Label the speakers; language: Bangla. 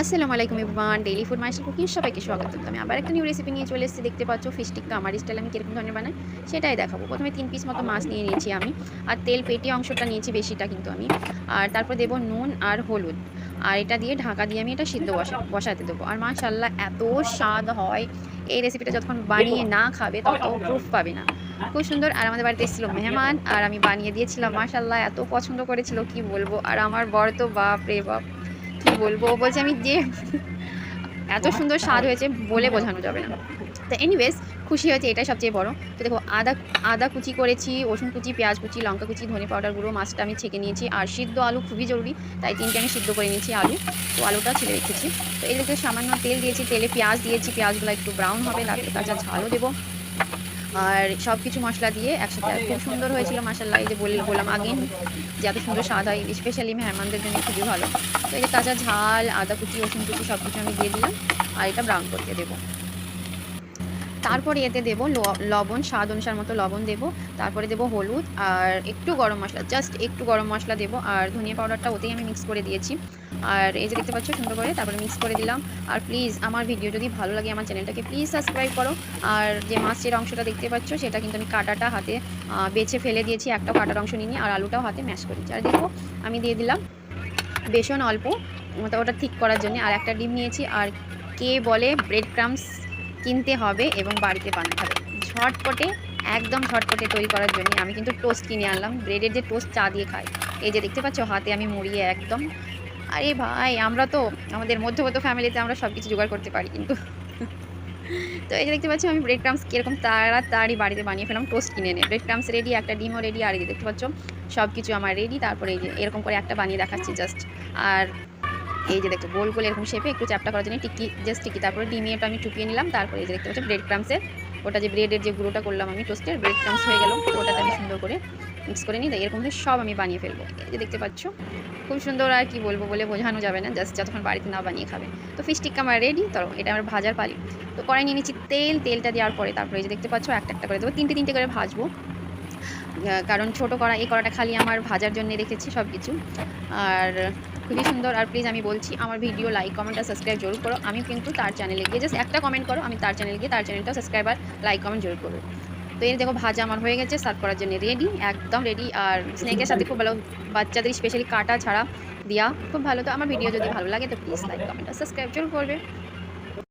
Speaker 1: আসসালামু আলাইকুম everyone, daily food master cooking সবাইকে স্বাগত। আমি আবার একটা নিউ রেসিপি নিয়ে চলে এসেছি। দেখতে পাচ্ছ ফিশ টিক্কা আমার স্টাইলে আমি কীরকম ধরনের বানাই সেটাই দেখাবো। প্রথমে 3 পিস মতো মাছ নিয়ে নিয়েছি আমি, আর তেল পেটি অংশটা নিয়েছি বেশিটা কিন্তু আমি। আর তারপর দেবো নুন আর হলুদ, আর এটা দিয়ে ঢাকা দিয়ে আমি এটা সিদ্ধ বসাতে দেবো। আর মাশাআল্লাহ এত স্বাদ হয় এই রেসিপিটা, যতক্ষণ বানিয়ে না খাবে তত প্রুফ পাবে না। খুব সুন্দর। আর আমাদের বাড়িতে এসেছিল মেহমান, আর আমি বানিয়ে দিয়েছিলাম। মাশাআল্লাহ এত পছন্দ করেছিল কি বলবো। আর আমার বর তো বাপ রে বাপ, কি বলবো, ও বলছে আমি যে এত সুন্দর স্বাদ হয়েছে বলে বোঝানো যাবে না। তো এনিওয়েজ খুশি হয়েছে, এটাই সবচেয়ে বড়। তো দেখো আদা আদা কুচি করেছি, রসুন কুচি, পেঁয়াজ কুচি, লঙ্কা কুচি, ধনে পাউডার গুঁড়ো, মাছটা আমি ছেঁকে নিয়েছি। আর সিদ্ধ আলু খুবই জরুরি, তাই 3টে আমি সিদ্ধ করে নিয়েছি আলু। তো আলুটা ছিলে রেখেছি। তো এদিকে সামান্য তেল দিয়েছি, তেলে পেঁয়াজ দিয়েছি, পেঁয়াজগুলো একটু ব্রাউন হবে, তারপরে কাঁচা ঝালও দেবো। আর সব কিছু মশলা দিয়ে একসাথে খুব সুন্দর হয়েছিল মাশাআল্লাহ। এই যে বললাম আগেই যে এত সুন্দর স্বাদ হয়, স্পেশালি মেহমানদের জন্য খুবই ভালো। তো এই যে কাঁচা ঝাল, আদা কুচি, রসুন কুচি সব কিছু আমি দিয়ে দিলাম, আর এটা ব্রাউন করতে দেবো। তারপরে এতে দেবো লবণ, স্বাদ অনুসার মতো লবণ দেবো। তারপরে দেবো হলুদ আর একটু গরম মশলা, জাস্ট একটু গরম মশলা দেবো। আর ধনিয়া পাউডারটা ওতেই আমি মিক্স করে দিয়েছি। আর এই যে দেখতে পাচ্ছ সুন্দর করে তারপরে মিক্স করে দিলাম। আর প্লিজ আমার ভিডিও যদি ভালো লাগে আমার চ্যানেলটাকে প্লিজ সাবস্ক্রাইব করো। আর যে মাছের অংশটা দেখতে পাচ্ছ সেটা কিন্তু আমি কাটাটা হাতে বেছে ফেলে দিয়েছি, একটাও কাটার অংশ নিয়ে, আর আলুটাও হাতে ম্যাশ করেছি। আর দেখো আমি দিয়ে দিলাম বেসন অল্প, ওটা ঠিক করার জন্য। আর একটা ডিম নিয়েছি। আর কে বলে ব্রেড ক্রামস কিনতে হবে এবং বাড়িতে বানাতে হবে ঝটপটে, একদম ঝটপটে তৈরি করার জন্য আমি কিন্তু টোস্ট কিনে আনলাম, ব্রেডের যে টোস্ট চা দিয়ে খাই। এই যে দেখতে পাচ্ছ হাতে আমি মুড়িয়ে একদম। আরে ভাই, আমরা তো আমাদের মধ্যবিত্ত ফ্যামিলিতে আমরা সব কিছু জোগাড় করতে পারি কিন্তু। তো এই যে দেখতে পাচ্ছ আমি ব্রেড ক্রামস কীরকম তাড়াতাড়ি বাড়িতে বানিয়ে ফেলাম টোস্ট কিনে এনে। ব্রেড ক্রামস রেডি, একটা ডিমও রেডি। আর এই যে দেখতে পাচ্ছ সব কিছু আমার রেডি। তারপরে এই যে এরকম করে একটা বানিয়ে দেখাচ্ছি জাস্ট। আর এই যে দেখো গোল গোল এরকম শেপে একটু চ্যাপটা করার জন্য টিকি, জাস্ট টিকি। তারপরে ডিমে ওটা আমি চুপিয়ে নিলাম। তারপরে এই যে দেখতে পাচ্ছি ব্রেড ক্রামসের ওটা, যে ব্রেডের যে গুঁড়োটা করলাম আমি টোস্টের, ব্রেড ক্রামস হয়ে গেল। ওটাতে আমি সুন্দর করে মিক্স করে নিই। তাই এরকম করে সব আমি বানিয়ে ফেলবো। এই যে দেখতে পাচ্ছ খুব সুন্দর। আর কি বলবো বলে বোঝানো যাবে না, জাস্ট যতক্ষণ বাড়িতে না বানিয়ে খাবে। তো ফিশ টিক্কা আমার রেডি। তো এটা আমার ভাজার পালি। তো কড়াই নিয়ে নিচ্ছি তেলটা দেওয়ার পরে তারপরে এই যে দেখতে পাচ্ছ একটা একটা করে দেবো, 3টে করে ভাজবো। কারণ ছোটো কড়া, এই কড়াটা খালি আমার ভাজার জন্য রেখেছি সব কিছু। আর খুবই সুন্দর। আর প্লিজ আমি বলছি আমার ভিডিও লাইক কমেন্ট আর সাবস্ক্রাইব জরুর করো। আমি কিন্তু তার চ্যানেলে গিয়ে জাস্ট একটা কমেন্ট করো, আমি তার চ্যানেলে গিয়ে তার চ্যানেলটাও সাবস্ক্রাইব আর লাইক কমেন্ট জরুর করবো। তো এই দেখো ভাজা আমার হয়ে গেছে, সার্ভ করার জন্য রেডি, একদম রেডি। আর স্নেকের সাথে খুব ভালো, বাচ্চাদের স্পেশালি কাটা ছাড়া দিয়া খুব ভালো। তো আমার ভিডিও যদি ভালো লাগে তো প্লিজ লাইক কমেন্ট আর সাবস্ক্রাইব জরুর করবে।